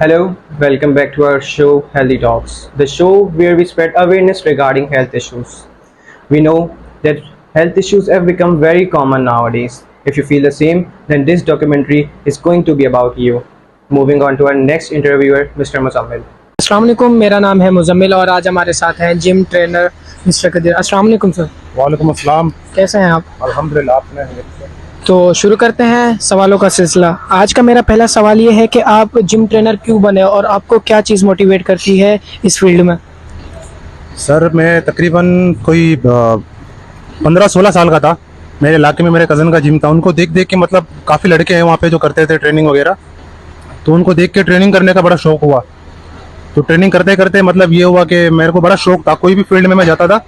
Hello, welcome back to our show Healthy Talks, the show where we spread awareness regarding health issues. We know that health issues have become very common nowadays. If you feel the same, then this documentary is going to be about you. Moving on to our next interviewer, Mr. Muzammil. अस्सलाम वालेकुम, मेरा नाम है मुजम्मिल और आज हमारे साथ हैं जिम ट्रेनर मिस्टर कदीर। अस्सलाम वालेकुम सर, वालेकुम अस्सलाम। कैसे हैं आप? अल्हम्दुलिल्लाह। आपने तो शुरू करते हैं सवालों का सिलसिला। आज का मेरा पहला सवाल ये है कि आप जिम ट्रेनर क्यों बने और आपको क्या चीज़ मोटिवेट करती है इस फील्ड में? सर, मैं तकरीबन कोई 15-16 साल का था। मेरे इलाके में मेरे कज़न का जिम था। उनको देख देख के मतलब काफ़ी लड़के हैं वहाँ पे जो करते थे ट्रेनिंग वगैरह, तो उनको देख के ट्रेनिंग करने का बड़ा शौक़ हुआ। तो ट्रेनिंग करते करते मतलब ये हुआ कि मेरे को बड़ा शौक़ था। कोई भी फील्ड में मैं जाता था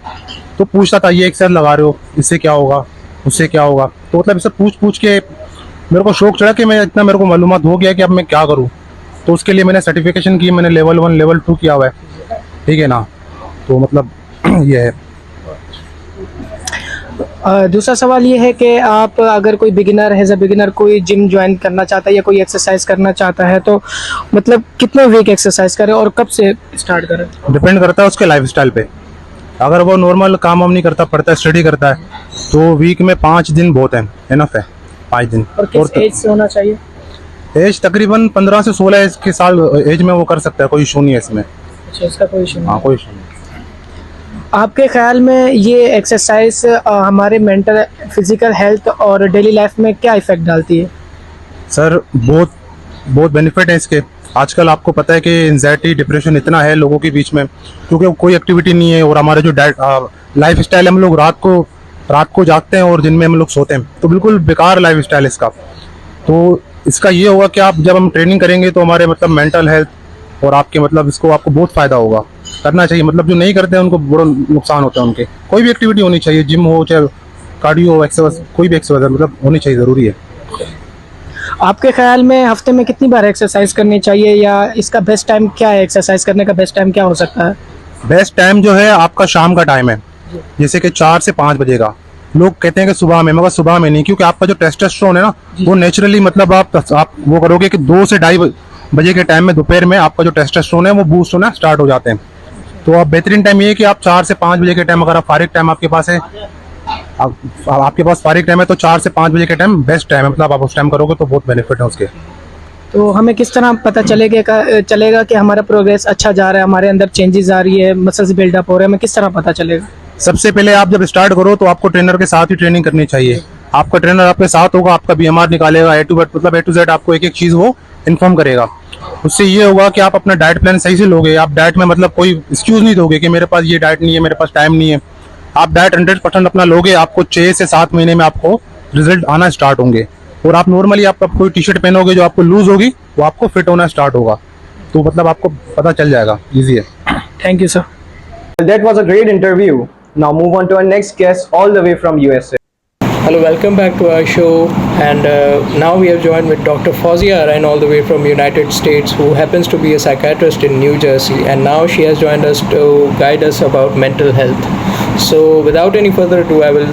तो पूछता था, ये एक्सरसाइज लगा रहे हो, इससे क्या होगा, उससे क्या होगा। तो मतलब इसे पूछ पूछ के मेरे को शौक़ चढ़ा कि मैं इतना मेरे को मालूमात हो गया कि अब मैं क्या करूँ। तो उसके लिए मैंने सर्टिफिकेशन की, मैंने लेवल 1 लेवल 2 किया हुआ है, ठीक है ना। तो मतलब ये है। दूसरा सवाल ये है कि आप अगर कोई बिगिनर एज ए बिगिनर कोई जिम ज्वाइन करना चाहता है या कोई एक्सरसाइज करना चाहता है तो मतलब कितने वीक एक्सरसाइज करें और कब से स्टार्ट करें? डिपेंड करता है उसके लाइफ स्टाइल पे। अगर वो नॉर्मल काम वाम नहीं करता, पढ़ता है, स्टडी करता है, तो वीक में 5 दिन बहुत है, इनफ है 5 दिन। और किस एज से होना चाहिए? एज तकरीबन 15 से 16 एज के साल एज में वो कर सकता है, कोई इशू नहीं है इसमें। अच्छा, इसका कोई इशू नहीं? हाँ, कोई इशू नहीं। आपके ख्याल में ये एक्सरसाइज हमारे मेंटल फिजिकल हेल्थ और डेली लाइफ में क्या इफेक्ट डालती है? सर, बहुत बहुत बेनिफिट है इसके। आजकल आपको पता है कि एंजाइटी डिप्रेशन इतना है लोगों के बीच में, क्योंकि कोई एक्टिविटी नहीं है। और हमारे जो लाइफ स्टाइल है, हम लोग रात को जागते हैं और दिन में हम लोग सोते हैं, तो बिल्कुल बेकार लाइफ स्टाइल इसका। तो इसका ये होगा कि आप जब हम ट्रेनिंग करेंगे तो हमारे मतलब मेंटल हेल्थ और आपके मतलब इसको आपको बहुत फ़ायदा होगा। करना चाहिए, मतलब जो नहीं करते हैं उनको बड़ा नुकसान होता है उनके। कोई भी एक्टिविटी होनी चाहिए, जिम हो चाहे कार्डियो हो, एक्सरसाइज, कोई भी एक्सरसाइज मतलब होनी चाहिए, ज़रूरी है। आपके ख्याल में हफ्ते में कितनी बार एक्सरसाइज करनी चाहिए या इसका बेस्ट टाइम क्या है? एक्सरसाइज करने का बेस्ट टाइम क्या हो सकता है? बेस्ट टाइम जो है आपका शाम का टाइम है, जैसे कि 4 से 5 बजे का। लोग कहते हैं कि सुबह में, मगर सुबह में नहीं, क्योंकि आपका जो टेस्टोस्टेरोन है ना, वो नेचुरली मतलब आप वो करोगे कि 2 से 2:30 बजे के टाइम में दोपहर में आपका जो टेस्टोस्टेरोन है वो बूस्ट होना स्टार्ट हो जाते हैं। तो आप बेहतरीन टाइम ये है कि आप 4 से 5 बजे के टाइम, अगर आप फारिग टाइम आपके पास है, आपके पास फारिग टाइम है, तो 4 से 5 बजे के टाइम बेस्ट टाइम है। मतलब आप उस टाइम करोगे तो बहुत बेनिफिट है उसके। तो हमें किस तरह पता चलेगा कि हमारा प्रोग्रेस अच्छा जा रहा है, हमारे अंदर चेंजेस आ रही है, मसल्स बिल्डअप हो रहे हैं, हमें किस तरह पता चलेगा? सबसे पहले आप जब स्टार्ट करो तो आपको ट्रेनर के साथ ही ट्रेनिंग करनी चाहिए। आपका ट्रेनर आपके साथ होगा, आपका बीएमआर निकालेगा, ए टू जेड आपको एक एक चीज़ वो इन्फॉर्म करेगा। उससे ये होगा कि आप अपना डाइट प्लान सही से लोगे। आप डाइट में मतलब कोई एक्सक्यूज नहीं दोगे कि मेरे पास ये डाइट नहीं है, मेरे पास टाइम नहीं है। आप डाइट 100% अपना लोगे, आपको 6 से 7 महीने में आपको रिजल्ट आना स्टार्ट होंगे। और आप नॉर्मली आप कोई टी शर्ट पहनोगे जो आपको लूज होगी, वो आपको फिट होना स्टार्ट होगा। तो मतलब आपको पता चल जाएगा, ईजी है। Thank you sir. That was a great interview. Now move on to our next guest all the way from USA. Hello, welcome back to our show, and now we are joined with Dr. Fawzia Arain all the way from United States, who happens to be a psychiatrist in New Jersey, and now she has joined us to guide us about mental health. So without any further ado, I will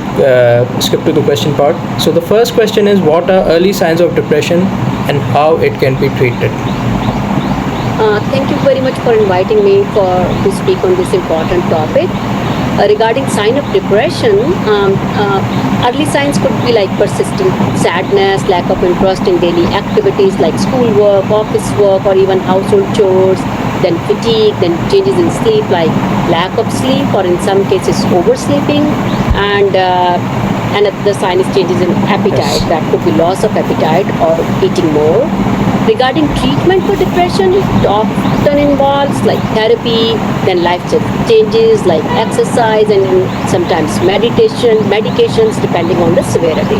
skip to the question part. So the first question is, what are early signs of depression and how it can be treated? Thank you very much for inviting me to speak on this important topic. Regarding sign of depression, early signs could be like persistent sadness, lack of interest in daily activities like schoolwork, office work, or even household chores, then fatigue, then changes in sleep like lack of sleep or in some cases oversleeping, and another sign is changes in appetite. That could be loss of appetite or eating more. Regarding treatment for depression, it often involves like therapy, then lifestyle changes like exercise, and sometimes medications depending on the severity.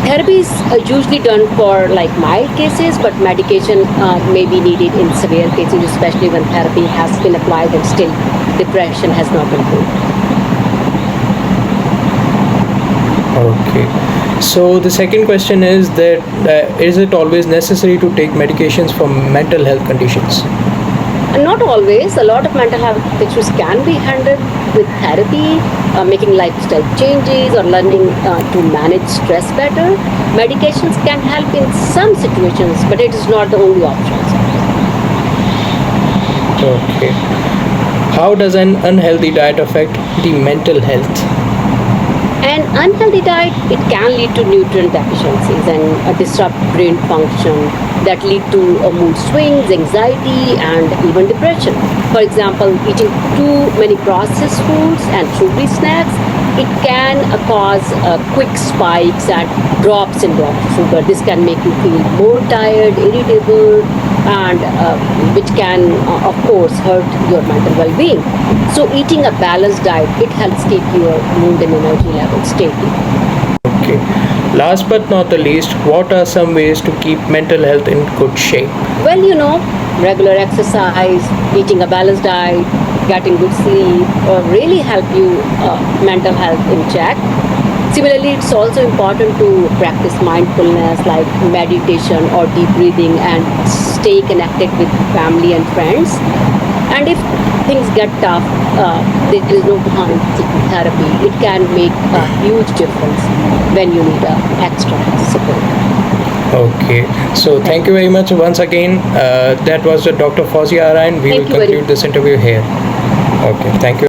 Therapy is usually done for like mild cases, but medication may be needed in severe cases, especially when therapy has been applied and still depression has not improved. Okay. So the second question is that is it always necessary to take medications for mental health conditions? Not always. A lot of mental health issues can be handled with therapy, making lifestyle changes or learning to manage stress better. Medications can help in some situations, but it is not the only option. Okay. How does an unhealthy diet affect the mental health? An unhealthy diet, it can lead to nutrient deficiencies and disrupt brain function that lead to mood swings, anxiety, and even depression. For example, eating too many processed foods and sugary snacks, it can cause quick spikes and drops in blood sugar. This can make you feel more tired, irritable, and which can, of course, hurt your mental well-being. So, eating a balanced diet, it helps keep your mood and energy levels steady. Okay. Last but not the least, what are some ways to keep mental health in good shape? Well, regular exercise, eating a balanced diet, getting good sleep really help you mental health in check. Similarly, it's also important to practice mindfulness like meditation or deep breathing and stay connected with family and friends. And if things get tough, there is no harm seeking therapy. It can make a huge difference when you need extra support. Okay, so thank you very much once again. That was Dr. Fawzia Arain. We Thank will you very conclude this interview here. Okay, thank you.